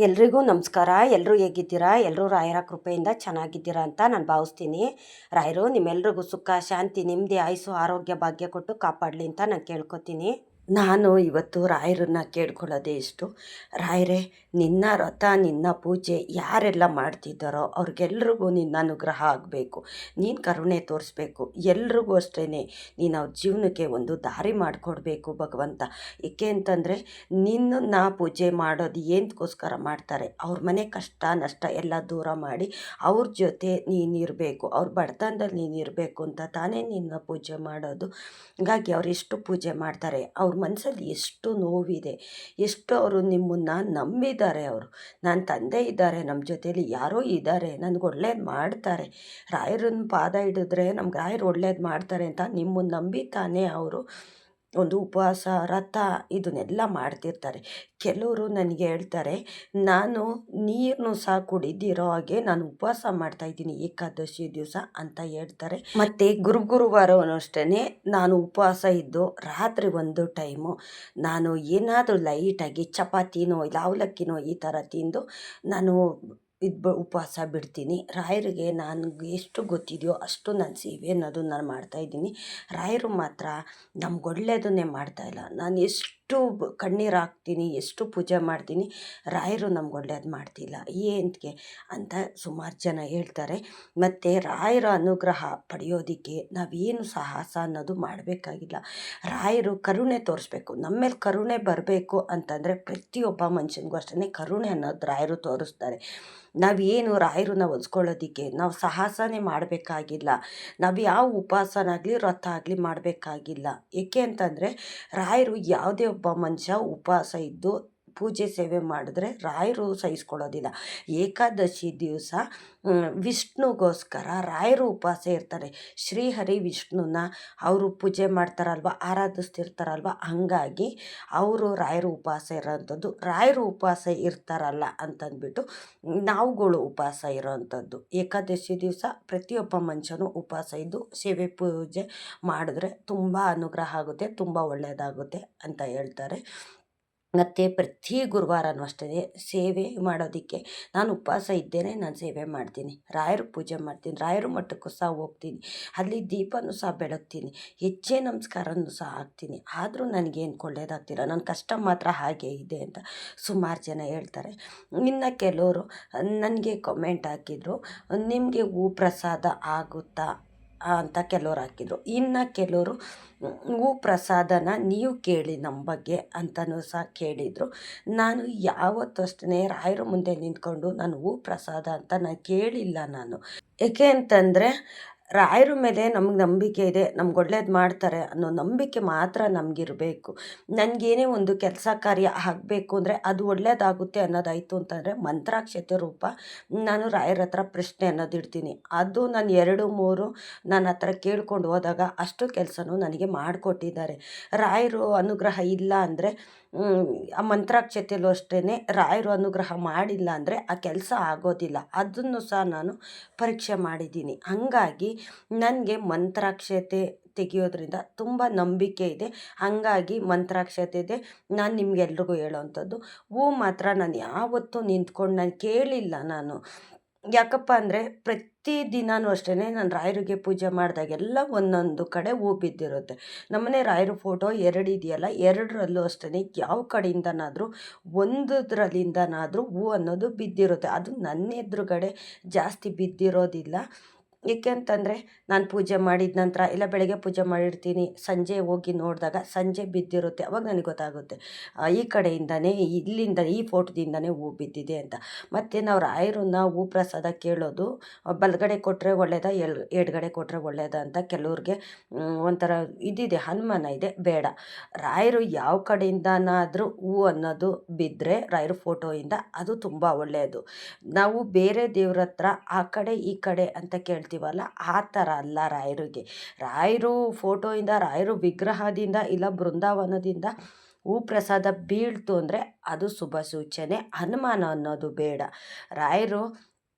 ಎಲ್ರಿಗೂ ನಮಸ್ಕಾರ. ಎಲ್ಲರೂ ಹೇಗಿದ್ದೀರಾ? ಎಲ್ಲರೂ ರಾಯರ ಕೃಪೆಯಿಂದ ಚೆನ್ನಾಗಿದ್ದೀರಾ ಅಂತ ನಾನು ಭಾವಿಸ್ತೀನಿ. ರಾಯರು ನಿಮ್ಮೆಲ್ರಿಗೂ ಸುಖ, ಶಾಂತಿ, ನೆಮ್ಮದಿ, ಆಯುಸ್ಸು, ಆರೋಗ್ಯ, ಭಾಗ್ಯ ಕೊಟ್ಟು ಕಾಪಾಡಲಿ ಅಂತ ನಾನು ಕೇಳ್ಕೊತೀನಿ. ನಾನು ಇವತ್ತು ರಾಯರನ್ನ ಕೇಳ್ಕೊಳ್ಳೋದೇ ಇಷ್ಟು. ರಾಯರೇ, ನಿನ್ನ ವ್ರತ ನಿನ್ನ ಪೂಜೆ ಯಾರೆಲ್ಲ ಮಾಡ್ತಿದ್ದಾರೋ ಅವ್ರಿಗೆಲ್ರಿಗೂ ನಿನ್ನ ಅನುಗ್ರಹ ಆಗಬೇಕು, ನೀನು ಕರುಣೆ ತೋರಿಸ್ಬೇಕು. ಎಲ್ರಿಗೂ ಅಷ್ಟೇ ನೀನು ಅವ್ರ ಜೀವನಕ್ಕೆ ಒಂದು ದಾರಿ ಮಾಡಿಕೊಡ್ಬೇಕು ಭಗವಂತ. ಏಕೆ ಅಂತಂದರೆ ನಿನ್ನನ್ನು ಪೂಜೆ ಮಾಡೋದು ಏನಕ್ಕೋಸ್ಕರ ಮಾಡ್ತಾರೆ? ಅವ್ರ ಮನೆ ಕಷ್ಟ ನಷ್ಟ ಎಲ್ಲ ದೂರ ಮಾಡಿ ಅವ್ರ ಜೊತೆ ನೀನಿರಬೇಕು, ಅವ್ರ ಬಡತನದಲ್ಲಿ ನೀನಿರಬೇಕು ಅಂತ ತಾನೇ ನಿನ್ನ ಪೂಜೆ ಮಾಡೋದು. ಹಾಗಾಗಿ ಅವ್ರು ಎಷ್ಟು ಪೂಜೆ ಮಾಡ್ತಾರೆ, ಅವ್ರ ಮನಸ್ಸಲ್ಲಿ ಎಷ್ಟು ನೋವಿದೆ, ಎಷ್ಟು ಅವರು ನಿಮ್ಮನ್ನು ನಂಬಿದ್ದಾರೆ. ಅವರು ನನ್ನ ತಂದೆ ಇದ್ದಾರೆ, ನಮ್ಮ ಜೊತೇಲಿ ಯಾರೋ ಇದ್ದಾರೆ, ನನಗೆ ಒಳ್ಳೇದು ಮಾಡ್ತಾರೆ, ರಾಯರನ್ನ ಪಾದ ಹಿಡಿದ್ರೆ ನಮ್ಗೆ ರಾಯರು ಒಳ್ಳೇದು ಮಾಡ್ತಾರೆ ಅಂತ ನಿಮ್ಮನ್ನು ನಂಬಿ ತಾನೇ ಅವರು ಒಂದು ಉಪವಾಸ ವ್ರತ ಇದನ್ನೆಲ್ಲ ಮಾಡ್ತಿರ್ತಾರೆ. ಕೆಲವರು ನನಗೆ ಹೇಳ್ತಾರೆ, ನಾನು ನೀರನ್ನು ಸಹ ಕುಡಿದಿರೋ ಹಾಗೆ ನಾನು ಉಪವಾಸ ಮಾಡ್ತಾಯಿದ್ದೀನಿ ಏಕಾದಶಿ ದಿವಸ ಅಂತ ಹೇಳ್ತಾರೆ. ಮತ್ತು ಗುರುವಾರವೂ ಅಷ್ಟೇ ನಾನು ಉಪವಾಸ ಇದ್ದು ರಾತ್ರಿ ಒಂದು ಟೈಮು ನಾನು ಏನಾದರೂ ಲೈಟಾಗಿ ಚಪಾತಿನೋ ಇಲ್ಲ ಅವಲಕ್ಕಿನೋ ಈ ಥರ ತಿಂದು ನಾನು ಉಪವಾಸ ಬಿಡ್ತೀನಿ. ರಾಯರಿಗೆ ನನಗೆ ಎಷ್ಟು ಗೊತ್ತಿದೆಯೋ ಅಷ್ಟು ನಾನು ಸೇವೆ ಅನ್ನೋದು ನಾನು ಮಾಡ್ತಾಯಿದ್ದೀನಿ. ರಾಯರು ಮಾತ್ರ ನಮ್ಗೆ ಒಳ್ಳೆಯದನ್ನೇ ಮಾಡ್ತಾಯಿಲ್ಲ. ನಾನು ಎಷ್ಟು ಕಣ್ಣೀರು ಹಾಕ್ತೀನಿ, ಎಷ್ಟು ಪೂಜೆ ಮಾಡ್ತೀನಿ, ರಾಯರು ನಮ್ಗೆ ಒಳ್ಳೇದು ಮಾಡ್ತಿಲ್ಲ ಏನಕ್ಕೆ ಅಂತ ಸುಮಾರು ಜನ ಹೇಳ್ತಾರೆ. ಮತ್ತು ರಾಯರ ಅನುಗ್ರಹ ಪಡೆಯೋದಕ್ಕೆ ನಾವೇನು ಸಾಹಸ ಅನ್ನೋದು ಮಾಡಬೇಕಾಗಿಲ್ಲ. ರಾಯರು ಕರುಣೆ ತೋರಿಸ್ಬೇಕು, ನಮ್ಮ ಮೇಲೆ ಕರುಣೆ ಬರಬೇಕು ಅಂತಂದರೆ ಪ್ರತಿಯೊಬ್ಬ ಮನುಷ್ಯನಿಗೂ ಅಷ್ಟೇ ಕರುಣೆ ಅನ್ನೋದು ರಾಯರು ತೋರಿಸ್ತಾರೆ. ನಾವೇನು ರಾಯರನ್ನ ಒಲಿಸ್ಕೊಳ್ಳೋದಕ್ಕೆ ನಾವು ಸಾಹಸನೇ ಮಾಡಬೇಕಾಗಿಲ್ಲ. ನಾವು ಯಾವ ಉಪವಾಸನಾಗಲಿ ವ್ರತ ಆಗಲಿ ಮಾಡಬೇಕಾಗಿಲ್ಲ. ಏಕೆ ಅಂತಂದರೆ ರಾಯರು ಯಾವುದೇ ಒಬ್ಬ ಮನುಷ್ಯ ಉಪವಾಸ ಇದ್ದು ಪೂಜೆ ಸೇವೆ ಮಾಡಿದ್ರೆ ರಾಯರು ಸಹಿಸ್ಕೊಳ್ಳೋದಿಲ್ಲ. ಏಕಾದಶಿ ದಿವಸ ವಿಷ್ಣುಗೋಸ್ಕರ ರಾಯರು ಉಪವಾಸ ಇರ್ತಾರೆ. ಶ್ರೀಹರಿ ವಿಷ್ಣುನ ಅವರು ಪೂಜೆ ಮಾಡ್ತಾರಲ್ವ, ಆರಾಧಿಸ್ತಿರ್ತಾರಲ್ವ, ಹಾಗಾಗಿ ಅವರು ರಾಯರು ಉಪವಾಸ ಇರೋವಂಥದ್ದು. ರಾಯರು ಉಪವಾಸ ಇರ್ತಾರಲ್ಲ ಅಂತಂದ್ಬಿಟ್ಟು ನಾವುಗಳು ಉಪವಾಸ ಇರೋವಂಥದ್ದು. ಏಕಾದಶಿ ದಿವಸ ಪ್ರತಿಯೊಬ್ಬ ಮನುಷ್ಯನೂ ಉಪವಾಸ ಇದ್ದು ಸೇವೆ ಪೂಜೆ ಮಾಡಿದ್ರೆ ತುಂಬ ಅನುಗ್ರಹ ಆಗುತ್ತೆ, ತುಂಬ ಒಳ್ಳೆಯದಾಗುತ್ತೆ ಅಂತ ಹೇಳ್ತಾರೆ. ಮತ್ತು ಪ್ರತಿ ಗುರುವಾರನೂ ಅಷ್ಟೇ ಸೇವೆ ಮಾಡೋದಕ್ಕೆ ನಾನು ಉಪವಾಸ ಇದ್ದೇನೆ, ನಾನು ಸೇವೆ ಮಾಡ್ತೀನಿ, ರಾಯರು ಪೂಜೆ ಮಾಡ್ತೀನಿ, ರಾಯರು ಮಠಕ್ಕೂ ಸಹ ಹೋಗ್ತೀನಿ, ಅಲ್ಲಿ ದೀಪನೂ ಸಹ ಬೆಳಗ್ತೀನಿ, ಹೆಜ್ಜೆ ನಮಸ್ಕಾರನೂ ಸಹ ಹಾಕ್ತೀನಿ. ಆದರೂ ನನಗೇನು ಒಳ್ಳೇದಾಗ್ತಿಲ್ಲ, ನನ್ನ ಕಷ್ಟ ಮಾತ್ರ ಹಾಗೆ ಇದೆ ಅಂತ ಸುಮಾರು ಜನ ಹೇಳ್ತಾರೆ. ಇನ್ನು ಕೆಲವರು ನನಗೆ ಕಮೆಂಟ್ ಹಾಕಿದರು, ನಿಮಗೆ ಹೂ ಪ್ರಸಾದ ಆಗುತ್ತಾ ಅಂತ ಕೆಲವ್ರು ಹಾಕಿದರು. ಇನ್ನು ಕೆಲವರು ಹೂ ಪ್ರಸಾದನ ನೀವು ಕೇಳಿ ನಮ್ಮ ಬಗ್ಗೆ ಅಂತಲೂ ಸಹ ಕೇಳಿದರು. ನಾನು ಯಾವತ್ತೂ ಅಷ್ಟೇ ರಾಯರ ಮುಂದೆ ನಿಂತ್ಕೊಂಡು ನಾನು ಹೂ ಪ್ರಸಾದ ಅಂತ ನಾನು ಕೇಳಿಲ್ಲ ನಾನು. ಏಕೆ ಅಂತಂದರೆ ರಾಯರ ಮೇಲೆ ನಮ್ಗೆ ನಂಬಿಕೆ ಇದೆ, ನಮ್ಗೆ ಒಳ್ಳೇದು ಮಾಡ್ತಾರೆ ಅನ್ನೋ ನಂಬಿಕೆ ಮಾತ್ರ ನಮಗಿರಬೇಕು. ನನಗೇನೇ ಒಂದು ಕೆಲಸ ಕಾರ್ಯ ಆಗಬೇಕು ಅಂದರೆ ಅದು ಒಳ್ಳೆಯದಾಗುತ್ತೆ ಅನ್ನೋದಾಯಿತು ಅಂತಂದರೆ ಮಂತ್ರಾಕ್ಷತೆ ರೂಪ ನಾನು ರಾಯರ ಹತ್ರ ಪ್ರಶ್ನೆ ಅನ್ನೋದು ಇಡ್ತೀನಿ. ಅದು ನಾನು 2-3 ನನ್ನ ಹತ್ರ ಕೇಳ್ಕೊಂಡು ಹೋದಾಗ ಅಷ್ಟು ಕೆಲಸನೂ ನನಗೆ ಮಾಡಿಕೊಟ್ಟಿದ್ದಾರೆ. ರಾಯರು ಅನುಗ್ರಹ ಇಲ್ಲ ಅಂದರೆ ಆ ಮಂತ್ರಾಕ್ಷತೆಯಲ್ಲೂ ಅಷ್ಟೇ ರಾಯರು ಅನುಗ್ರಹ ಮಾಡಿಲ್ಲ ಅಂದರೆ ಆ ಕೆಲಸ ಆಗೋದಿಲ್ಲ. ಅದನ್ನು ಸಹ ನಾನು ಪರೀಕ್ಷೆ ಮಾಡಿದ್ದೀನಿ. ಹಾಗಾಗಿ ನನಗೆ ಮಂತ್ರಾಕ್ಷತೆ ತೆಗೆಯೋದ್ರಿಂದ ತುಂಬ ನಂಬಿಕೆ ಇದೆ. ಹಾಗಾಗಿ ಮಂತ್ರಾಕ್ಷತೆ ಇದೆ. ನಾನು ನಿಮಗೆಲ್ರಿಗೂ ಹೇಳೋವಂಥದ್ದು, ಹೂ ಮಾತ್ರ ನಾನು ಯಾವತ್ತೂ ನಿಂತ್ಕೊಂಡು ನಾನು ಕೇಳಿಲ್ಲ ನಾನು. ಯಾಕಪ್ಪ ಅಂದರೆ ಪ್ರತಿದಿನವೂ ಅಷ್ಟೇ ನಾನು ರಾಯರಿಗೆ ಪೂಜೆ ಮಾಡಿದಾಗೆಲ್ಲ ಒಂದೊಂದು ಕಡೆ ಹೂ ಬಿದ್ದಿರುತ್ತೆ. ನಮ್ಮನೆ ರಾಯರ ಫೋಟೋ 2 ಇದೆಯಲ್ಲ, 2ರಲ್ಲೂ ಅಷ್ಟೇ ಯಾವ ಕಡೆಯಿಂದನಾದರೂ ಒಂದರಲ್ಲಿಂದನಾದರೂ ಹೂ ಅನ್ನೋದು ಬಿದ್ದಿರುತ್ತೆ. ಅದು ನನ್ನ ಎದುರುಗಡೆ ಜಾಸ್ತಿ ಬಿದ್ದಿರೋದಿಲ್ಲ. ಏಕೆ ಅಂತಂದರೆ ನಾನು ಪೂಜೆ ಮಾಡಿದ ನಂತರ ಇಲ್ಲ ಬೆಳಗ್ಗೆ ಪೂಜೆ ಮಾಡಿರ್ತೀನಿ, ಸಂಜೆ ಹೋಗಿ ನೋಡಿದಾಗ ಸಂಜೆ ಬಿದ್ದಿರುತ್ತೆ. ಅವಾಗ ನನಗೆ ಗೊತ್ತಾಗುತ್ತೆ ಈ ಕಡೆಯಿಂದನೇ, ಇಲ್ಲಿಂದ ಈ ಫೋಟೋದಿಂದನೇ ಹೂ ಬಿದ್ದಿದೆ ಅಂತ. ಮತ್ತು ನಾವು ರಾಯರನ್ನ ಹೂ ಪ್ರಸಾದ ಕೇಳೋದು ಬಲಗಡೆ ಕೊಟ್ಟರೆ ಒಳ್ಳೆಯದಾ ಎಡಗಡೆ ಕೊಟ್ಟರೆ ಒಳ್ಳೆಯದಾ ಅಂತ ಕೆಲವ್ರಿಗೆ ಒಂಥರ ಇದಿದೆ, ಅನುಮಾನ ಇದೆ. ಬೇಡ, ರಾಯರು ಯಾವ ಕಡೆಯಿಂದನಾದರೂ ಹೂ ಅನ್ನೋದು ಬಿದ್ದರೆ ರಾಯರ ಫೋಟೋಯಿಂದ ಅದು ತುಂಬ ಒಳ್ಳೆಯದು. ನಾವು ಬೇರೆ ದೇವ್ರ ಹತ್ರ ಆ ಕಡೆ ಈ ಕಡೆ ಅಂತ ಕೇಳ್ತೀವಲ್ಲ, ಆ ಥರ ಅಲ್ಲ ರಾಯರಿಗೆ. ರಾಯರು ಫೋಟೋಯಿಂದ, ರಾಯರು ವಿಗ್ರಹದಿಂದ ಇಲ್ಲ ಬೃಂದಾವನದಿಂದ ಹೂ ಪ್ರಸಾದ ಬೀಳ್ತು ಅಂದರೆ ಅದು ಶುಭ ಸೂಚನೆ, ಅನುಮಾನ ಅನ್ನೋದು ಬೇಡ. ರಾಯರು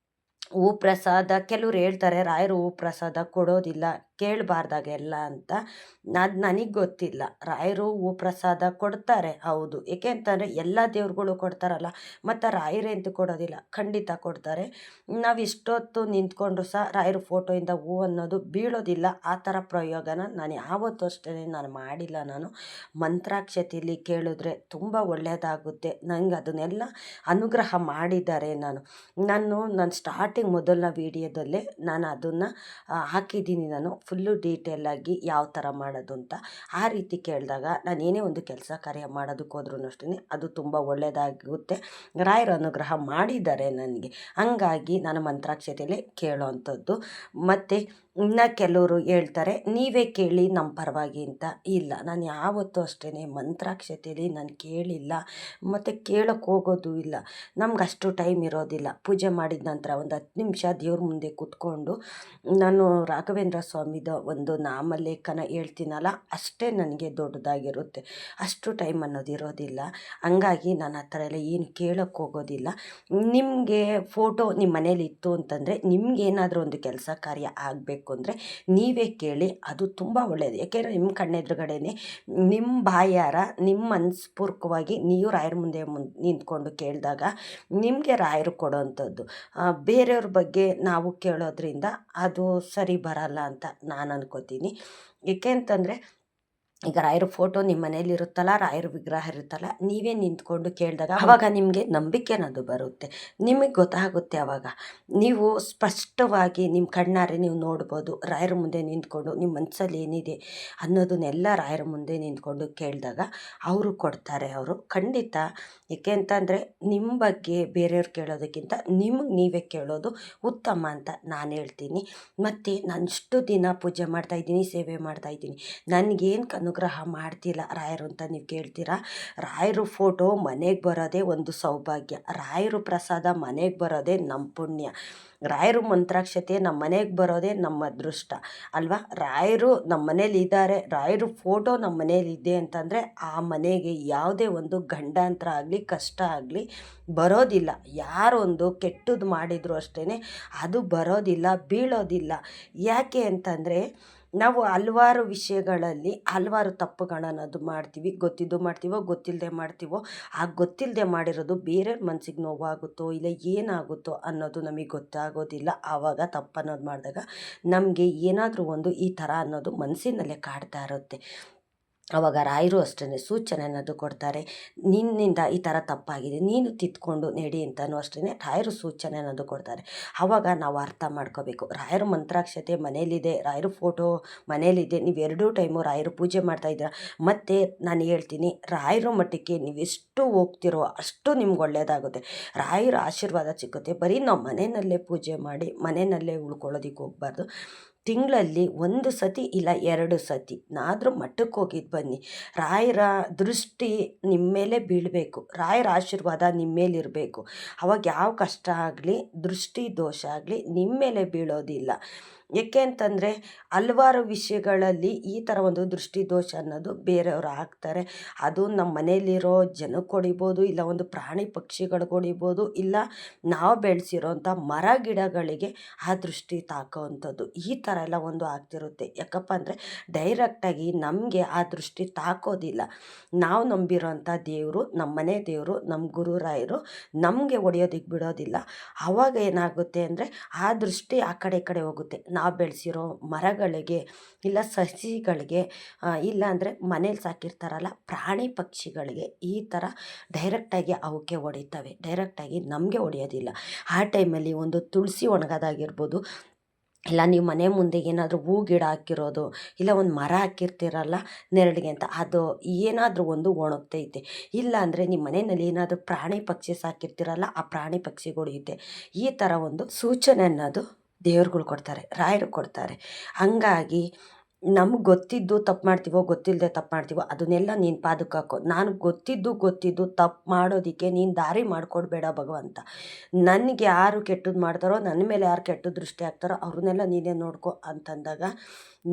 ಹೂ ಪ್ರಸಾದ ಕೆಲವ್ರು ಹೇಳ್ತಾರೆ ರಾಯರು ಹೂ ಪ್ರಸಾದ ಕೊಡೋದಿಲ್ಲ, ಕೇಳಬಾರ್ದಾಗೆಲ್ಲ ಅಂತ. ಅದು ನನಗೆ ಗೊತ್ತಿಲ್ಲ. ರಾಯರು ಹೂ ಪ್ರಸಾದ ಕೊಡ್ತಾರೆ ಹೌದು, ಏಕೆ ಅಂತಂದರೆ ಎಲ್ಲ ದೇವ್ರುಗಳು ಕೊಡ್ತಾರಲ್ಲ, ಮತ್ತು ರಾಯರೇ ಅಂತೂ ಕೊಡೋದಿಲ್ಲ, ಖಂಡಿತ ಕೊಡ್ತಾರೆ. ನಾವು ಇಷ್ಟೊತ್ತು ನಿಂತ್ಕೊಂಡ್ರು ಸಹ ರಾಯರ ಫೋಟೋಯಿಂದ ಹೂ ಅನ್ನೋದು ಬೀಳೋದಿಲ್ಲ. ಆ ಥರ ಪ್ರಯೋಗನ ನಾನು ಯಾವತ್ತೂ ಅಷ್ಟೇ ನಾನು ಮಾಡಿಲ್ಲ. ನಾನು ಮಂತ್ರಾಕ್ಷತೆಯಲ್ಲಿ ಕೇಳಿದ್ರೆ ತುಂಬ ಒಳ್ಳೆಯದಾಗುತ್ತೆ, ನಂಗೆ ಅದನ್ನೆಲ್ಲ ಅನುಗ್ರಹ ಮಾಡಿದ್ದಾರೆ. ನಾನು ಸ್ಟಾರ್ಟಿಂಗ್ ಮೊದಲನೇ ವೀಡಿಯೋದಲ್ಲೇ ನಾನು ಅದನ್ನು ಹಾಕಿದ್ದೀನಿ. ನಾನು ಫುಲ್ಲು ಡೀಟೇಲಾಗಿ ಯಾವ ಥರ ಮಾಡೋದು ಅಂತ. ಆ ರೀತಿ ಕೇಳಿದಾಗ ನಾನು ಏನೇ ಒಂದು ಕೆಲಸ ಕಾರ್ಯ ಮಾಡೋದಕ್ಕೋದ್ರೂ ಅಷ್ಟೇ ಅದು ತುಂಬ ಒಳ್ಳೆಯದಾಗುತ್ತೆ. ರಾಯರ ಅನುಗ್ರಹ ಮಾಡಿದ್ದಾರೆ ನನಗೆ. ಹಂಗಾಗಿ ನಾನು ಮಂತ್ರಾಕ್ಷತೆಯಲ್ಲೇ ಕೇಳೋ ಅಂಥದ್ದು. ಮತ್ತು ಇನ್ನು ಕೆಲವರು ಹೇಳ್ತಾರೆ ನೀವೇ ಕೇಳಿ ನಮ್ಮ ಪರವಾಗಿ ಅಂತ. ಇಲ್ಲ, ನಾನು ಯಾವತ್ತೂ ಅಷ್ಟೇ ಮಂತ್ರಾಕ್ಷತೆಯಲ್ಲಿ ನಾನು ಕೇಳಿಲ್ಲ, ಮತ್ತು ಕೇಳೋಕ್ಕೆ ಹೋಗೋದು ಇಲ್ಲ. ನಮ್ಗೆ ಅಷ್ಟು ಟೈಮ್ ಇರೋದಿಲ್ಲ. ಪೂಜೆ ಮಾಡಿದ ನಂತರ ಒಂದು 10 ನಿಮಿಷ ದೇವ್ರ ಮುಂದೆ ಕೂತ್ಕೊಂಡು ನಾನು ರಾಘವೇಂದ್ರ ಸ್ವಾಮಿದ ಒಂದು ನಾಮಲೇಖನ ಹೇಳ್ತೀನಲ್ಲ, ಅಷ್ಟೇ ನನಗೆ ದೊಡ್ಡದಾಗಿರುತ್ತೆ. ಅಷ್ಟು ಟೈಮ್ ಅನ್ನೋದು ಇರೋದಿಲ್ಲ. ಹಂಗಾಗಿ ನಾನು ಆ ಥರ ಎಲ್ಲ ಏನು ಕೇಳೋಕ್ಕೆ ಹೋಗೋದಿಲ್ಲ. ನಿಮಗೆ ಫೋಟೋ ನಿಮ್ಮ ಮನೇಲಿ ಇತ್ತು ಅಂತಂದರೆ, ನಿಮ್ಗೇನಾದರೂ ಒಂದು ಕೆಲಸ ಕಾರ್ಯ ಆಗಬೇಕು ಅಂದರೆ ನೀವೇ ಕೇಳಿ, ಅದು ತುಂಬ ಒಳ್ಳೆಯದು. ಯಾಕೆಂದರೆ ನಿಮ್ಮ ಕಣ್ಣೆದುರುಗಡೆನೇ ನಿಮ್ಮ ಬಾಯಾರ ನಿಮ್ಮ ಮನಸ್ಪೂರ್ವಕವಾಗಿ ನೀವು ರಾಯರ ಮುಂದೆ ನಿಂತ್ಕೊಂಡು ಕೇಳಿದಾಗ ನಿಮಗೆ ರಾಯರು ಕೊಡೋವಂಥದ್ದು. ಬೇರೆಯವ್ರ ಬಗ್ಗೆ ನಾವು ಕೇಳೋದ್ರಿಂದ ಅದು ಸರಿ ಬರಲ್ಲ ಅಂತ ನಾನು ಅನ್ಕೋತೀನಿ. ಏಕೆ ಅಂತಂದರೆ ಈಗ ರಾಯರ ಫೋಟೋ ನಿಮ್ಮ ಮನೇಲಿ ಇರುತ್ತಲ್ಲ, ರಾಯರ ವಿಗ್ರಹ ಇರುತ್ತಲ್ಲ, ನೀವೇ ನಿಂತ್ಕೊಂಡು ಕೇಳಿದಾಗ ಆವಾಗ ನಿಮಗೆ ನಂಬಿಕೆ ಅನ್ನೋದು ಬರುತ್ತೆ. ನಿಮಗೆ ಗೊತ್ತಾಗುತ್ತೆ. ಆವಾಗ ನೀವು ಸ್ಪಷ್ಟವಾಗಿ ನಿಮ್ಮ ಕಣ್ಣಾರೆ ನೀವು ನೋಡ್ಬೋದು. ರಾಯರ ಮುಂದೆ ನಿಂತ್ಕೊಂಡು ನಿಮ್ಮ ಮನಸ್ಸಲ್ಲಿ ಏನಿದೆ ಅನ್ನೋದನ್ನೆಲ್ಲ ರಾಯರ ಮುಂದೆ ನಿಂತ್ಕೊಂಡು ಕೇಳಿದಾಗ ಅವರು ಕೊಡ್ತಾರೆ. ಅವರು ಖಂಡಿತ. ಏಕೆ ಅಂತಂದರೆ ನಿಮ್ಮ ಬಗ್ಗೆ ಬೇರೆಯವ್ರು ಕೇಳೋದಕ್ಕಿಂತ ನಿಮಗೆ ನೀವೇ ಕೇಳೋದು ಉತ್ತಮ ಅಂತ ನಾನು ಹೇಳ್ತೀನಿ. ಮತ್ತು ನಾನು ಇಷ್ಟು ದಿನ ಪೂಜೆ ಮಾಡ್ತಾಯಿದ್ದೀನಿ, ಸೇವೆ ಮಾಡ್ತಾಯಿದ್ದೀನಿ, ನನಗೇನು ಅನುಗ್ರಹ ಮಾಡ್ತಿಲ್ಲ ರಾಯರು ಅಂತ ನೀವು ಕೇಳ್ತೀರಾ. ರಾಯರು ಫೋಟೋ ಮನೆಗೆ ಬರೋದೇ ಒಂದು ಸೌಭಾಗ್ಯ. ರಾಯರು ಪ್ರಸಾದ ಮನೆಗೆ ಬರೋದೇ ನಮ್ಮ ಪುಣ್ಯ. ರಾಯರು ಮಂತ್ರಾಕ್ಷತೆ ನಮ್ಮ ಮನೆಗೆ ಬರೋದೇ ನಮ್ಮ ಅದೃಷ್ಟ ಅಲ್ವಾ. ರಾಯರು ನಮ್ಮ ಮನೇಲಿ ಇದ್ದಾರೆ, ರಾಯರು ಫೋಟೋ ನಮ್ಮ ಮನೇಲಿ ಇದೆ ಅಂತಂದರೆ ಆ ಮನೆಗೆ ಯಾವುದೇ ಒಂದು ಗಂಡಾಂತರ ಆಗಲಿ ಕಷ್ಟ ಆಗಲಿ ಬರೋದಿಲ್ಲ. ಯಾರೊಂದು ಕೆಟ್ಟದ್ದು ಮಾಡಿದರೂ ಅಷ್ಟೇ ಅದು ಬರೋದಿಲ್ಲ, ಬೀಳೋದಿಲ್ಲ. ಯಾಕೆ ಅಂತಂದರೆ ನಾವು ಹಲ್ವಾರು ವಿಷಯಗಳಲ್ಲಿ ಹಲ್ವಾರು ತಪ್ಪುಗಳನ್ನೋದು ಮಾಡ್ತೀವಿ. ಗೊತ್ತಿದ್ದು ಮಾಡ್ತೀವೋ ಗೊತ್ತಿಲ್ಲದೆ ಮಾಡ್ತೀವೋ. ಆ ಗೊತ್ತಿಲ್ಲದೆ ಮಾಡಿರೋದು ಬೇರೆಯವ್ರ ಮನಸ್ಸಿಗೆ ನೋವಾಗುತ್ತೋ ಇಲ್ಲ ಏನಾಗುತ್ತೋ ಅನ್ನೋದು ನಮಗೆ ಗೊತ್ತಾಗೋದಿಲ್ಲ. ಆವಾಗ ತಪ್ಪನ್ನೋದು ಮಾಡಿದಾಗ ನಮಗೆ ಏನಾದರೂ ಒಂದು ಈ ಥರ ಅನ್ನೋದು ಮನಸ್ಸಿನಲ್ಲೇ ಕಾಡ್ತಾ ಇರುತ್ತೆ. ಆವಾಗ ರಾಯರು ಅಷ್ಟೇ ಸೂಚನೆ ಅನ್ನೋದು ಕೊಡ್ತಾರೆ. ನಿನ್ನಿಂದ ಈ ಥರ ತಪ್ಪಾಗಿದೆ, ನೀನು ತಿದ್ಕೊಂಡು ನಡಿ ಅಂತಲೂ ಅಷ್ಟೇ ರಾಯರು ಸೂಚನೆ ಅನ್ನೋದು ಕೊಡ್ತಾರೆ. ಆವಾಗ ನಾವು ಅರ್ಥ ಮಾಡ್ಕೋಬೇಕು. ರಾಯರ ಮಂತ್ರಾಕ್ಷತೆ ಮನೇಲಿದೆ, ರಾಯರ ಫೋಟೋ ಮನೇಲಿದೆ, ನೀವು 2 ಟೈಮು ರಾಯರು ಪೂಜೆ ಮಾಡ್ತಾಯಿದ್ದೀರ. ಮತ್ತು ನಾನು ಹೇಳ್ತೀನಿ, ರಾಯರ ಮಟ್ಟಕ್ಕೆ ನೀವೆಷ್ಟು ಹೋಗ್ತಿರೋ ಅಷ್ಟು ನಿಮ್ಗೆ ಒಳ್ಳೆಯದಾಗುತ್ತೆ. ರಾಯರ ಆಶೀರ್ವಾದ ಸಿಗುತ್ತೆ. ಬರೀ ನಾವು ಮನೆಯಲ್ಲೇ ಪೂಜೆ ಮಾಡಿ ಮನೆಯಲ್ಲೇ ಉಳ್ಕೊಳ್ಳೋದಕ್ಕೆ ಹೋಗಬಾರ್ದು. ತಿಂಗಳಲ್ಲಿ 1 ಸತಿ ಇಲ್ಲ 2 ಸತಿ ನಾದರೂ ಮಠಕ್ಕೆ ಹೋಗಿದ್ದು ಬನ್ನಿ. ರಾಯರ ದೃಷ್ಟಿ ನಿಮ್ಮ ಮೇಲೆ ಬೀಳಬೇಕು, ರಾಯರ ಆಶೀರ್ವಾದ ನಿಮ್ಮ ಮೇಲಿರಬೇಕು. ಅವಾಗ ಯಾವ ಕಷ್ಟ ಆಗಲಿ ದೃಷ್ಟಿ ದೋಷ ಆಗಲಿ ನಿಮ್ಮ ಮೇಲೆ ಬೀಳೋದಿಲ್ಲ. ಏಕೆ ಅಂತಂದರೆ ಹಲ್ವಾರು ವಿಷಯಗಳಲ್ಲಿ ಈ ಥರ ಒಂದು ದೃಷ್ಟಿ ದೋಷ ಅನ್ನೋದು ಬೇರೆಯವರು ಹಾಕ್ತಾರೆ. ಅದು ನಮ್ಮ ಮನೇಲಿರೋ ಜನಕ್ಕೆ ಹೊಡಿಬೋದು, ಇಲ್ಲ ಒಂದು ಪ್ರಾಣಿ ಪಕ್ಷಿಗಳಿಗೆ ಹೊಡಿಬೋದು, ಇಲ್ಲ ನಾವು ಬೆಳೆಸಿರೋಂಥ ಮರ ಗಿಡಗಳಿಗೆ ಆ ದೃಷ್ಟಿ ತಾಕೋವಂಥದ್ದು. ಈ ಥರ ಎಲ್ಲ ಒಂದು ಆಗ್ತಿರುತ್ತೆ. ಯಾಕಪ್ಪ ಅಂದರೆ ಡೈರೆಕ್ಟಾಗಿ ನಮಗೆ ಆ ದೃಷ್ಟಿ ತಾಕೋದಿಲ್ಲ. ನಾವು ನಂಬಿರೋಂಥ ದೇವರು, ನಮ್ಮ ಮನೆ ದೇವರು, ನಮ್ಮ ಗುರುರಾಯರು ನಮಗೆ ಹೊಡೆಯೋದಕ್ಕೆ ಬಿಡೋದಿಲ್ಲ. ಆವಾಗ ಏನಾಗುತ್ತೆ ಅಂದರೆ ಆ ದೃಷ್ಟಿ ಆ ಕಡೆ ಹೋಗುತ್ತೆ. ನಾವು ಬೆಳೆಸಿರೋ ಮರಗಳಿಗೆ ಇಲ್ಲ ಸಸಿಗಳಿಗೆ, ಇಲ್ಲ ಅಂದರೆ ಮನೇಲಿ ಸಾಕಿರ್ತಾರಲ್ಲ ಪ್ರಾಣಿ ಪಕ್ಷಿಗಳಿಗೆ ಈ ಥರ ಡೈರೆಕ್ಟಾಗಿ ಅವಕ್ಕೆ ಹೊಡಿತವೆ, ಡೈರೆಕ್ಟಾಗಿ ನಮಗೆ ಹೊಡೆಯೋದಿಲ್ಲ. ಆ ಟೈಮಲ್ಲಿ ಒಂದು ತುಳಸಿ ಒಣಗೋದಾಗಿರ್ಬೋದು, ಇಲ್ಲ ನೀವು ಮನೆ ಮುಂದೆ ಏನಾದರೂ ಹೂ ಗಿಡ ಹಾಕಿರೋದು, ಇಲ್ಲ ಒಂದು ಮರ ಹಾಕಿರ್ತೀರಲ್ಲ ನೆರಳಿಗೆ ಅಂತ, ಅದು ಏನಾದರೂ ಒಂದು ಒಣಗ್ತೈತೆ. ಇಲ್ಲ ಅಂದರೆ ನಿಮ್ಮ ಮನೆಯಲ್ಲಿ ಏನಾದರೂ ಪ್ರಾಣಿ ಪಕ್ಷಿ ಸಾಕಿರ್ತೀರಲ್ಲ ಆ ಪ್ರಾಣಿ ಪಕ್ಷಿಗೆ ಹೊಡೆಯುತ್ತೆ. ಈ ಥರ ಒಂದು ಸೂಚನೆ ಅನ್ನೋದು ದೇವ್ರುಗಳು ಕೊಡ್ತಾರೆ, ರಾಯರು ಕೊಡ್ತಾರೆ. ಹಂಗಾಗಿ ನಮ್ಗೆ ಗೊತ್ತಿದ್ದು ತಪ್ಪು ಮಾಡ್ತೀವೋ ಗೊತ್ತಿಲ್ಲದೆ ತಪ್ಪು ಮಾಡ್ತೀವೋ ಅದನ್ನೆಲ್ಲ ನೀನು ಪಾದಕ್ಕೆ ಹಾಕೋ. ನಾನು ಗೊತ್ತಿದ್ದು ತಪ್ಪು ಮಾಡೋದಕ್ಕೆ ನೀನು ದಾರಿ ಮಾಡಿಕೊಡ್ಬೇಡ ಭಗವಂತ. ನನಗೆ ಯಾರು ಕೆಟ್ಟದ್ದು ಮಾಡ್ತಾರೋ, ನನ್ನ ಮೇಲೆ ಯಾರು ಕೆಟ್ಟ ದೃಷ್ಟಿ ಹಾಕ್ತಾರೋ ಅವ್ರನ್ನೆಲ್ಲ ನೀನೇ ನೋಡ್ಕೊ ಅಂತಂದಾಗ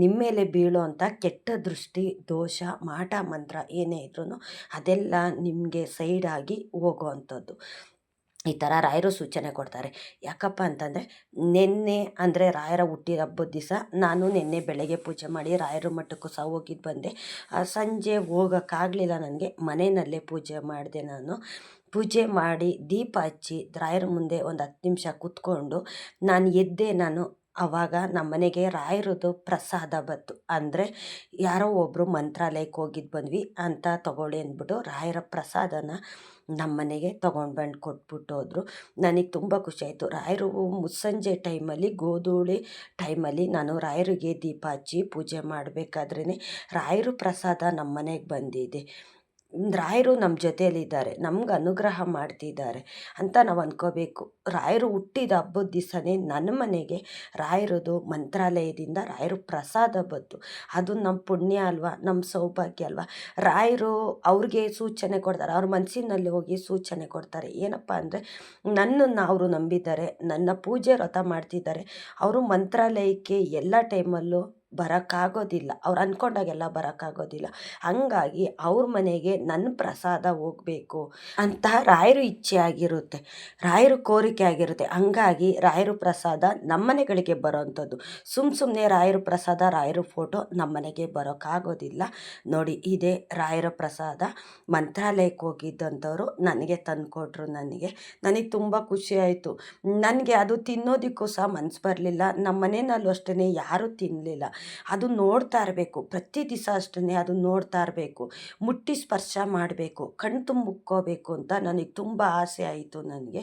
ನಿಮ್ಮ ಮೇಲೆ ಬೀಳೋ ಅಂಥ ಕೆಟ್ಟ ದೃಷ್ಟಿ ದೋಷ ಮಾಟ ಮಂತ್ರ ಏನೇ ಇದ್ರೂ ಅದೆಲ್ಲ ನಿಮಗೆ ಸೈಡಾಗಿ ಹೋಗೋ ಅಂಥದ್ದು. ಈ ಥರ ರಾಯರು ಸೂಚನೆ ಕೊಡ್ತಾರೆ. ಯಾಕಪ್ಪ ಅಂತಂದರೆ, ನಿನ್ನೆ ಅಂದರೆ ರಾಯರ ಹುಟ್ಟಿದ ಹಬ್ಬದ ದಿವಸ ನಾನು ನಿನ್ನೆ ಬೆಳಗ್ಗೆ ಪೂಜೆ ಮಾಡಿ ರಾಯರ ಮಠಕ್ಕೂ ಸಹ ಹೋಗಿದ್ದು ಬಂದೆ. ಸಂಜೆ ಹೋಗೋಕ್ಕಾಗಲಿಲ್ಲ ನನಗೆ. ಮನೆಯಲ್ಲೇ ಪೂಜೆ ಮಾಡಿದೆ ನಾನು. ಪೂಜೆ ಮಾಡಿ ದೀಪ ಹಚ್ಚಿ ರಾಯರ ಮುಂದೆ ಒಂದು 10 ನಿಮಿಷ ಕೂತ್ಕೊಂಡು ನಾನು ಎದ್ದೆ. ಆವಾಗ ನಮ್ಮ ಮನೆಗೆ ರಾಯರದ್ದು ಪ್ರಸಾದ ಬಂತು. ಅಂದರೆ ಯಾರೋ ಒಬ್ಬರು ಮಂತ್ರಾಲಯಕ್ಕೆ ಹೋಗಿದ್ದು ಬಂದ್ವಿ ಅಂತ ತಗೊಳ್ಳಿ ಅಂದ್ಬಿಟ್ಟು ರಾಯರ ಪ್ರಸಾದನ ನಮ್ಮ ಮನೆಗೆ ತೊಗೊಂಡು ಬಂದು ಕೊಟ್ಬಿಟ್ಟು ಹೋದರು. ನನಗೆ ತುಂಬ ಖುಷಿಯಾಯಿತು. ರಾಯರು ಮುಸ್ಸಂಜೆ ಟೈಮಲ್ಲಿ ಗೋಧೂಳಿ ಟೈಮಲ್ಲಿ ನಾನು ರಾಯರಿಗೆ ದೀಪ ಹಚ್ಚಿ ಪೂಜೆ ಮಾಡಬೇಕಾದ್ರೇ ರಾಯರ ಪ್ರಸಾದ ನಮ್ಮ ಮನೆಗೆ ಬಂದಿದೆ. ರಾಯರು ನಮ್ಮ ಜೊತೆಯಲ್ಲಿದ್ದಾರೆ, ನಮ್ಗೆ ಅನುಗ್ರಹ ಮಾಡ್ತಿದ್ದಾರೆ ಅಂತ ನಾವು ಅಂದ್ಕೋಬೇಕು. ರಾಯರು ಹುಟ್ಟಿದ ಹಬ್ಬದ ದಿವಸನೇ ನನ್ನ ಮನೆಗೆ ರಾಯರದು ಮಂತ್ರಾಲಯದಿಂದ ರಾಯರ ಪ್ರಸಾದ ಬಂತು. ಅದು ನಮ್ಮ ಪುಣ್ಯ ಅಲ್ವಾ, ನಮ್ಮ ಸೌಭಾಗ್ಯ ಅಲ್ವಾ. ರಾಯರು ಅವ್ರಿಗೆ ಸೂಚನೆ ಕೊಡ್ತಾರೆ, ಅವ್ರ ಮನಸ್ಸಿನಲ್ಲಿ ಹೋಗಿ ಸೂಚನೆ ಕೊಡ್ತಾರೆ. ಏನಪ್ಪ ಅಂದರೆ, ನನ್ನನ್ನು ಅವರು ನಂಬಿದ್ದಾರೆ, ನನ್ನ ಪೂಜೆ ವ್ರತ ಮಾಡ್ತಿದ್ದಾರೆ. ಅವರು ಮಂತ್ರಾಲಯಕ್ಕೆ ಎಲ್ಲ ಟೈಮಲ್ಲೂ ಬರೋಕ್ಕಾಗೋದಿಲ್ಲ, ಅವ್ರು ಅಂದ್ಕೊಂಡಾಗೆಲ್ಲ ಬರೋಕ್ಕಾಗೋದಿಲ್ಲ. ಹಾಗಾಗಿ ಅವ್ರ ಮನೆಗೆ ನನ್ನ ಪ್ರಸಾದ ಹೋಗಬೇಕು ಅಂತ ರಾಯರು ಇಚ್ಛೆ ಆಗಿರುತ್ತೆ, ರಾಯರು ಕೋರಿಕೆ ಆಗಿರುತ್ತೆ. ಹಂಗಾಗಿ ರಾಯರ ಪ್ರಸಾದ ನಮ್ಮ ಮನೆಗಳಿಗೆ ಬರೋವಂಥದ್ದು. ಸುಮ್ಮನೆ ರಾಯರ ಪ್ರಸಾದ, ರಾಯರ ಫೋಟೋ ನಮ್ಮ ಮನೆಗೆ ಬರೋಕ್ಕಾಗೋದಿಲ್ಲ. ನೋಡಿ, ಇದೇ ರಾಯರ ಪ್ರಸಾದ. ಮಂತ್ರಾಲಯಕ್ಕೆ ಹೋಗಿದ್ದಂಥವ್ರು ನನಗೆ ತಂದುಕೊಟ್ರು. ನನಗೆ ತುಂಬ ಖುಷಿಯಾಯಿತು. ನನಗೆ ಅದು ತಿನ್ನೋದಕ್ಕೂ ಸಹ ಮನಸ್ಸು ಬರಲಿಲ್ಲ. ನಮ್ಮ ಮನೆಯಲ್ಲೂ ಅಷ್ಟೇ ಯಾರೂ ತಿನ್ನಲಿಲ್ಲ. ಅದು ನೋಡ್ತಾ ಇರಬೇಕು, ಪ್ರತಿ ದಿವಸ ಅಷ್ಟೇ ಅದು ನೋಡ್ತಾ ಇರಬೇಕು, ಮುಟ್ಟಿ ಸ್ಪರ್ಶ ಮಾಡಬೇಕು, ಕಣ್ಣು ತುಂಬ ಮುಕ್ಕೋಬೇಕು ಅಂತ ನನಗೆ ತುಂಬ ಆಸೆ ಆಯಿತು ನನಗೆ.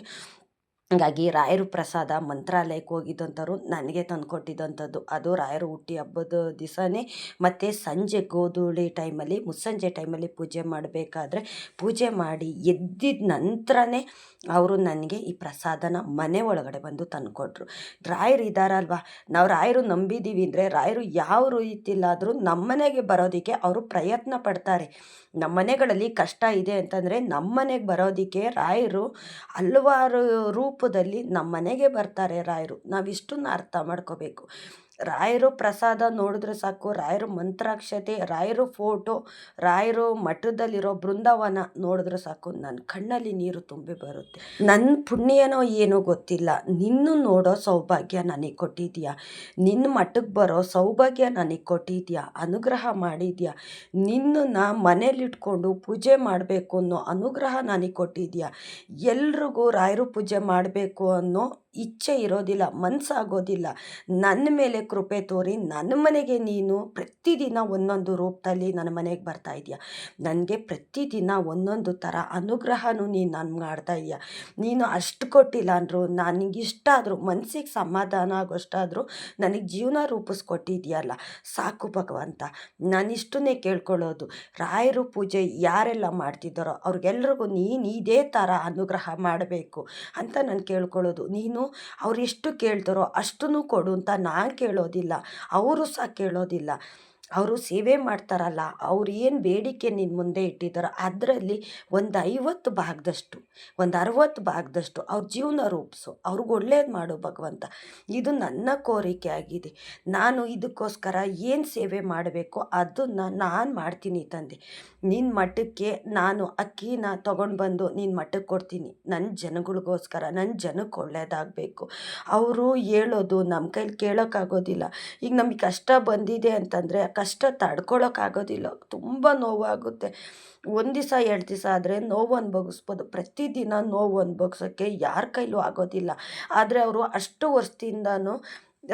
ಹಾಗಾಗಿ ರಾಯರ ಪ್ರಸಾದ ಮಂತ್ರಾಲಯಕ್ಕೆ ಹೋಗಿದ್ದಂಥವ್ರು ನನಗೆ ತಂದುಕೊಟ್ಟಿದ್ದಂಥದ್ದು. ಅದು ರಾಯರು ಹುಟ್ಟಿ ಹಬ್ಬದ ದಿವಸನೇ. ಮತ್ತು ಸಂಜೆ ಗೋಧೂಳಿ ಟೈಮಲ್ಲಿ, ಮುಸ್ಸಂಜೆ ಟೈಮಲ್ಲಿ ಪೂಜೆ ಮಾಡಬೇಕಾದ್ರೆ, ಪೂಜೆ ಮಾಡಿ ಎದ್ದಿದ ನಂತರನೇ ಅವರು ನನಗೆ ಈ ಪ್ರಸಾದನ ಮನೆ ಒಳಗಡೆ ಬಂದು ತಂದುಕೊಟ್ರು. ರಾಯರು ಇದ್ದಾರಲ್ವ, ನಾವು ರಾಯರು ನಂಬಿದ್ದೀವಿ ಅಂದರೆ ರಾಯರು ಯಾವ ರೀತಿಲಾದರೂ ನಮ್ಮ ಮನೆಗೆ ಬರೋದಕ್ಕೆ ಅವರು ಪ್ರಯತ್ನ ಪಡ್ತಾರೆ. ನಮ್ಮ ಮನೆಗಳಲ್ಲಿ ಕಷ್ಟ ಇದೆ ಅಂತಂದರೆ ನಮ್ಮ ಮನೆಗೆ ಬರೋದಕ್ಕೆ ರಾಯರು ಹಲವಾರು ರೂಪದಲ್ಲಿ ನಮ್ಮ ಮನೆಗೆ ಬರ್ತಾರೆ ರಾಯರು. ನಾವಿಷ್ಟನ್ನು ಅರ್ಥ ಮಾಡ್ಕೋಬೇಕು. ರಾಯರು ಪ್ರಸಾದ ನೋಡಿದ್ರೆ ಸಾಕು, ರಾಯರು ಮಂತ್ರಾಕ್ಷತೆ, ರಾಯರು ಫೋಟೋ, ರಾಯರು ಮಠದಲ್ಲಿರೋ ಬೃಂದಾವನ ನೋಡಿದ್ರೆ ಸಾಕು, ನನ್ನ ಕಣ್ಣಲ್ಲಿ ನೀರು ತುಂಬಿ ಬರುತ್ತೆ. ನನ್ನ ಪುಣ್ಯನೋ ಏನೋ ಗೊತ್ತಿಲ್ಲ, ನಿನ್ನ ನೋಡೋ ಸೌಭಾಗ್ಯ ನನಗೆ ಕೊಟ್ಟಿದ್ಯಾ, ನಿನ್ನ ಮಠಕ್ಕೆ ಬರೋ ಸೌಭಾಗ್ಯ ನನಗೆ ಕೊಟ್ಟಿದ್ಯಾ, ಅನುಗ್ರಹ ಮಾಡಿದ್ಯಾ, ನಿನ್ನನ್ನು ಮನೇಲಿಟ್ಕೊಂಡು ಪೂಜೆ ಮಾಡಬೇಕು ಅನ್ನೋ ಅನುಗ್ರಹ ನನಗೆ ಕೊಟ್ಟಿದ್ಯಾ. ಎಲ್ರಿಗೂ ರಾಯರು ಪೂಜೆ ಮಾಡಬೇಕು ಅನ್ನೋ ಇಚ್ಛೆ ಇರೋದಿಲ್ಲ, ಮನಸ್ಸಾಗೋದಿಲ್ಲ. ನನ್ನ ಮೇಲೆ ಕೃಪೆ ತೋರಿ ನನ್ನ ಮನೆಗೆ ನೀನು ಪ್ರತಿದಿನ ಒಂದೊಂದು ರೂಪದಲ್ಲಿ ನನ್ನ ಮನೆಗೆ ಬರ್ತಾ ಇದೆಯಾ. ನನಗೆ ಪ್ರತಿದಿನ ಒಂದೊಂದು ಥರ ಅನುಗ್ರಹನೂ ನೀನು ನನ್ಗೆ ಮಾಡ್ತಾ ಇದೆಯಾ. ನೀನು ಅಷ್ಟು ಕೊಟ್ಟಿಲ್ಲ ಅಂದರು, ನನಗಿಷ್ಟ ಆದರೂ, ಮನಸ್ಸಿಗೆ ಸಮಾಧಾನ ಆಗೋಷ್ಟಾದರೂ ನನಗೆ ಜೀವನ ರೂಪಿಸ್ಕೊಟ್ಟಿದ್ಯಲ್ಲ, ಸಾಕು ಭಗವಂತ. ನಾನಿಷ್ಟನ್ನೇ ಕೇಳ್ಕೊಳ್ಳೋದು, ರಾಯರು ಪೂಜೆ ಯಾರೆಲ್ಲ ಮಾಡ್ತಿದ್ದಾರೋ ಅವ್ರಿಗೆಲ್ರಿಗೂ ನೀನು ಇದೇ ಥರ ಅನುಗ್ರಹ ಮಾಡಬೇಕು ಅಂತ ನಾನು ಕೇಳ್ಕೊಳ್ಳೋದು. ನೀನು ಅವ್ರು ಎಷ್ಟು ಕೇಳ್ತಾರೋ ಅಷ್ಟನ್ನು ಕೊಡು ಅಂತ ನಾನು ಕೇಳೋದಿಲ್ಲ, ಅವರು ಸಹ ಕೇಳೋದಿಲ್ಲ. ಅವರು ಸೇವೆ ಮಾಡ್ತಾರಲ್ಲ, ಅವ್ರು ಏನು ಬೇಡಿಕೆ ನಿನ್ನ ಮುಂದೆ ಇಟ್ಟಿದ್ದಾರೋ ಅದರಲ್ಲಿ ಒಂದು 50 ಭಾಗದಷ್ಟು, ಒಂದು 60 ಭಾಗದಷ್ಟು ಅವ್ರ ಜೀವನ ರೂಪಿಸು, ಅವ್ರಿಗೆ ಒಳ್ಳೇದು ಮಾಡು ಭಗವಂತ. ಇದು ನನ್ನ ಕೋರಿಕೆ ಆಗಿದೆ. ನಾನು ಇದಕ್ಕೋಸ್ಕರ ಏನು ಸೇವೆ ಮಾಡಬೇಕೋ ಅದನ್ನು ನಾನು ಮಾಡ್ತೀನಿ ತಂದೆ. ನಿನ್ನ ಮಠಕ್ಕೆ ನಾನು ಅಕ್ಕಿನ ತೊಗೊಂಡು ಬಂದು ನಿನ್ನ ಮಠಕ್ಕೆ ಕೊಡ್ತೀನಿ, ನನ್ನ ಜನಗಳಿಗೋಸ್ಕರ, ನನ್ನ ಜನಕ್ಕೆ ಒಳ್ಳೇದಾಗಬೇಕು. ಅವರು ಹೇಳೋದು ನಮ್ಮ ಕೈಲಿ ಕೇಳೋಕ್ಕಾಗೋದಿಲ್ಲ. ಈಗ ನಮಗೆ ಕಷ್ಟ ಬಂದಿದೆ ಅಂತಂದರೆ ಕಷ್ಟ ತಡ್ಕೊಳಕ್ಕಾಗೋದಿಲ್ಲ, ತುಂಬ ನೋವಾಗುತ್ತೆ. ಒಂದು ದಿವಸ 2 ದಿವಸ ಆದರೆ ನೋವು ಅನುಭವಿಸ್ಬೋದು, ಪ್ರತಿದಿನ ನೋವು ಅನುಭವಿಸೋಕ್ಕೆ ಯಾರ ಕೈಲೂ ಆಗೋದಿಲ್ಲ. ಆದರೆ ಅವರು ಅಷ್ಟು ವರ್ಷದಿಂದನೂ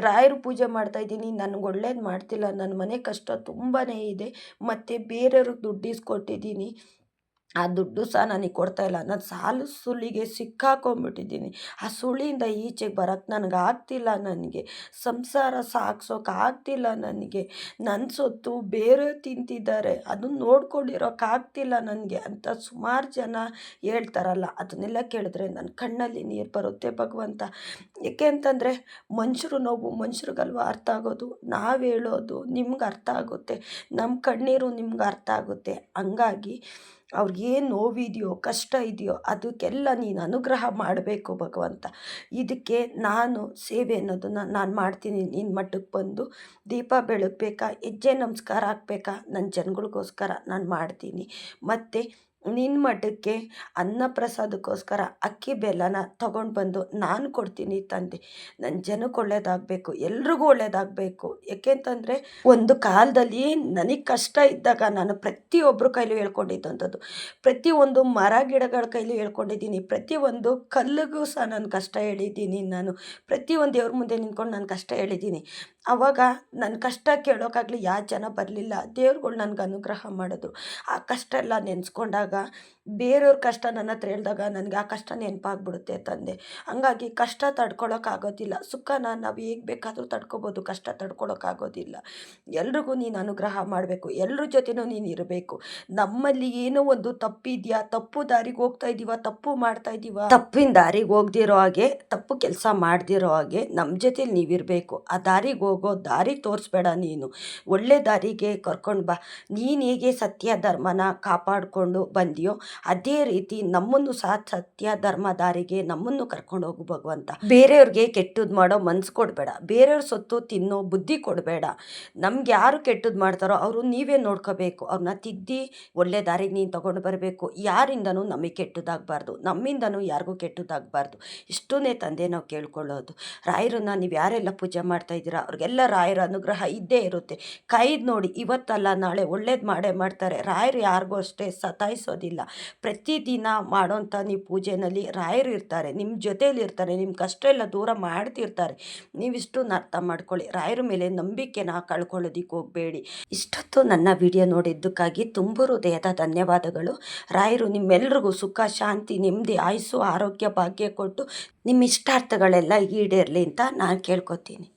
ರಾಯರು ಪೂಜೆ ಮಾಡ್ತಾಯಿದ್ದೀನಿ, ನನಗೆ ಒಳ್ಳೇದು ಮಾಡ್ತಿಲ್ಲ, ನನ್ನ ಮನೆ ಕಷ್ಟ ತುಂಬಾ ಇದೆ, ಮತ್ತು ಬೇರೆಯವ್ರಿಗೆ ದುಡ್ಡು ಇಸ್ಕೊಟ್ಟಿದ್ದೀನಿ, ಆ ದುಡ್ಡು ಸಹ ನನಗೆ ಕೊಡ್ತಾಯಿಲ್ಲ. ನಾನು ಸಾಲು ಸುಳಿಗೆ ಸಿಕ್ಕಾಕೊಂಡ್ಬಿಟ್ಟಿದ್ದೀನಿ. ಆ ಸುಳಿಯಿಂದ ಈಚೆಗೆ ಬರೋಕ್ಕೆ ನನಗೆ ಆಗ್ತಿಲ್ಲ. ನನಗೆ ಸಂಸಾರ ಸಾಗಿಸೋಕ್ಕಾಗ್ತಿಲ್ಲ. ನನಗೆ ನನ್ನ ಸೊತ್ತು ಬೇರೆ ತಿಂತಿದ್ದಾರೆ, ಅದನ್ನು ನೋಡ್ಕೊಂಡಿರೋಕ್ಕಾಗ್ತಿಲ್ಲ ನನಗೆ ಅಂತ ಸುಮಾರು ಜನ ಹೇಳ್ತಾರಲ್ಲ, ಅದನ್ನೆಲ್ಲ ಕೇಳಿದ್ರೆ ನನ್ನ ಕಣ್ಣಲ್ಲಿ ನೀರು ಬರುತ್ತೆ ಭಗವಂತ. ಏಕೆ ಅಂತಂದರೆ ಮನುಷ್ಯರು ನೋವು ಮನುಷ್ಯರಿಗಲ್ವ ಅರ್ಥ ಆಗೋದು, ನಾವು ಹೇಳೋದು ನಿಮ್ಗೆ ಅರ್ಥ ಆಗುತ್ತೆ, ನಮ್ಮ ಕಣ್ಣೀರು ನಿಮ್ಗೆ ಅರ್ಥ ಆಗುತ್ತೆ. ಹಂಗಾಗಿ ಅವ್ರಿಗೇನು ನೋವಿದೆಯೋ ಕಷ್ಟ ಇದೆಯೋ ಅದಕ್ಕೆಲ್ಲ ನೀನು ಅನುಗ್ರಹ ಮಾಡಬೇಕು ಭಗವಂತ. ಇದಕ್ಕೆ ನಾನು ಸೇವೆ ಅನ್ನೋದನ್ನು ನಾನು ಮಾಡ್ತೀನಿ. ನಿನ್ನ ಮಟ್ಟಕ್ಕೆ ಬಂದು ದೀಪ ಬೆಳಗಬೇಕಾ, ಹೆಜ್ಜೆ ನಮಸ್ಕಾರ ಹಾಕ್ಬೇಕಾ, ನನ್ನ ಜನಗಳಿಗೋಸ್ಕರ ನಾನು ಮಾಡ್ತೀನಿ. ಮತ್ತು ನಿನ್ನ ಮಠಕ್ಕೆ ಅನ್ನಪ್ರಸಾದಕ್ಕೋಸ್ಕರ ಅಕ್ಕಿ ಬೆಲ್ಲನ ತಗೊಂಡು ಬಂದು ನಾನು ಕೊಡ್ತೀನಿ ತಂದೆ. ನನ್ನ ಜನಕ್ಕೆ ಒಳ್ಳೇದಾಗಬೇಕು, ಎಲ್ರಿಗೂ ಒಳ್ಳೇದಾಗಬೇಕು. ಏಕೆಂತಂದರೆ ಒಂದು ಕಾಲದಲ್ಲಿ ನನಗೆ ಕಷ್ಟ ಇದ್ದಾಗ ನಾನು ಪ್ರತಿಯೊಬ್ಬರ ಕೈಲೂ ಹೇಳ್ಕೊಂಡಿದ್ದಂಥದ್ದು. ಪ್ರತಿಯೊಂದು ಮರ ಗಿಡಗಳ ಕೈಲೂ ಹೇಳ್ಕೊಂಡಿದ್ದೀನಿ. ಪ್ರತಿಯೊಂದು ಕಲ್ಲಿಗೂ ಸಹ ನಾನು ಕಷ್ಟ ಹೇಳಿದ್ದೀನಿ. ನಾನು ಪ್ರತಿಯೊಂದು ದೇವ್ರ ಮುಂದೆ ನಿಂತ್ಕೊಂಡು ನಾನು ಕಷ್ಟ ಹೇಳಿದ್ದೀನಿ. ಆವಾಗ ನನ್ನ ಕಷ್ಟ ಕೇಳೋಕ್ಕಾಗಲಿ ಯಾವ ಜನ ಬರಲಿಲ್ಲ. ದೇವ್ರುಗಳು ನನಗೆ ಅನುಗ್ರಹ ಮಾಡಿದ್ರು. ಆ ಕಷ್ಟ ಎಲ್ಲ ನೆನೆಸ್ಕೊಂಡಾಗ ಬೇರೆಯವ್ರ ಕಷ್ಟ ನನ್ನ ಹತ್ರ ಹೇಳಿದಾಗ ನನಗೆ ಆ ಕಷ್ಟ ನೆನಪಾಗ್ಬಿಡುತ್ತೆ ತಂದೆ. ಹಂಗಾಗಿ ಕಷ್ಟ ತಡ್ಕೊಳಕ್ಕಾಗೋದಿಲ್ಲ. ಸುಖನ ನಾವು ಹೇಗೆ ಬೇಕಾದರೂ ತಡ್ಕೊಬೋದು, ಕಷ್ಟ ತಡ್ಕೊಳಕ್ಕಾಗೋದಿಲ್ಲ. ಎಲ್ರಿಗೂ ನೀನು ಅನುಗ್ರಹ ಮಾಡಬೇಕು, ಎಲ್ರ ಜೊತೆನೂ ನೀನು ಇರಬೇಕು. ನಮ್ಮಲ್ಲಿ ಏನೋ ಒಂದು ತಪ್ಪಿದೆಯಾ, ತಪ್ಪು ದಾರಿಗೆ ಹೋಗ್ತಾ ಇದ್ದೀವ, ತಪ್ಪು ಮಾಡ್ತಾ ಇದ್ದೀವ, ತಪ್ಪಿನ ದಾರಿಗೆ ಹೋಗ್ದಿರೋ ಹಾಗೆ, ತಪ್ಪು ಕೆಲಸ ಮಾಡ್ದಿರೋ ಹಾಗೆ ನಮ್ಮ ಜೊತೆಲಿ ನೀವಿರಬೇಕು. ಆ ದಾರಿಗೆ ಹೋಗೋ ದಾರಿ ತೋರಿಸ್ಬೇಡ, ನೀನು ಒಳ್ಳೆ ದಾರಿಗೆ ಕರ್ಕೊಂಡು ಬಾ. ನೀನು ಹೇಗೆ ಸತ್ಯ ಧರ್ಮನ ಕಾಪಾಡಿಕೊಂಡು ಬಂದಿಯೋ ಅದೇ ರೀತಿ ನಮ್ಮನ್ನು ಸಹ ಸತ್ಯ ಧರ್ಮ ದಾರಿಗೆ ನಮ್ಮನ್ನು ಕರ್ಕೊಂಡು ಹೋಗು ಭಗವಂತ. ಬೇರೆಯವ್ರಿಗೆ ಕೆಟ್ಟದ್ದು ಮಾಡೋ ಮನ್ಸು ಕೊಡಬೇಡ, ಬೇರೆಯವ್ರ ಸೊತ್ತು ತಿನ್ನೋ ಬುದ್ಧಿ ಕೊಡಬೇಡ. ನಮ್ಗೆ ಯಾರು ಕೆಟ್ಟದ್ದು ಮಾಡ್ತಾರೋ ಅವರು ನೀವೇ ನೋಡ್ಕೋಬೇಕು. ಅವ್ರನ್ನ ತಿದ್ದಿ ಒಳ್ಳೆ ದಾರಿಗೆ ನೀನು ತಗೊಂಡು ಬರಬೇಕು. ಯಾರಿಂದನೂ ನಮಗೆ ಕೆಟ್ಟದಾಗಬಾರ್ದು, ನಮ್ಮಿಂದನೂ ಯಾರಿಗೂ ಕೆಟ್ಟದಾಗಬಾರ್ದು. ಇಷ್ಟನ್ನೇ ತಂದೆ ನಾವು ಕೇಳ್ಕೊಳ್ಳೋದು. ರಾಯರನ್ನ ನೀವು ಯಾರೆಲ್ಲ ಪೂಜೆ ಮಾಡ್ತಾ ಇದ್ದೀರಾ ಅವ್ರಿಗೆಲ್ಲ ರಾಯರ ಅನುಗ್ರಹ ಇದ್ದೇ ಇರುತ್ತೆ. ಕೈದು ನೋಡಿ, ಇವತ್ತಲ್ಲ ನಾಳೆ ಒಳ್ಳೇದು ಮಾಡೇ ಮಾಡ್ತಾರೆ. ರಾಯರು ಯಾರಿಗೂ ಅಷ್ಟೇ ಸತಾಯಿಸೋದಿಲ್ಲ. ಪ್ರತಿದಿನ ಮಾಡೋಂಥ ನೀವು ಪೂಜೆಯಲ್ಲಿ ರಾಯರು ಇರ್ತಾರೆ, ನಿಮ್ಮ ಜೊತೇಲಿ ಇರ್ತಾರೆ, ನಿಮ್ಮ ಕಷ್ಟ ಎಲ್ಲ ದೂರ ಮಾಡ್ತಿರ್ತಾರೆ. ನೀವಿಷ್ಟನ್ನು ಅರ್ಥ ಮಾಡ್ಕೊಳ್ಳಿ. ರಾಯರ ಮೇಲೆ ನಂಬಿಕೆನ ಕಳ್ಕೊಳ್ಳೋದಕ್ಕೆ ಹೋಗಬೇಡಿ. ಇಷ್ಟೊತ್ತು ನನ್ನ ವಿಡಿಯೋ ನೋಡಿದ್ದಕ್ಕಾಗಿ ತುಂಬ ಹೃದಯದ ಧನ್ಯವಾದಗಳು. ರಾಯರು ನಿಮ್ಮೆಲ್ರಿಗೂ ಸುಖ, ಶಾಂತಿ, ನೆಮ್ಮದಿ, ಆಯುಸ್ಸು, ಆರೋಗ್ಯ, ಭಾಗ್ಯ ಕೊಟ್ಟು ನಿಮ್ಮ ಇಷ್ಟಾರ್ಥಗಳೆಲ್ಲ ಈಡೇರಲಿ ಅಂತ ನಾನು ಕೇಳ್ಕೊತೀನಿ.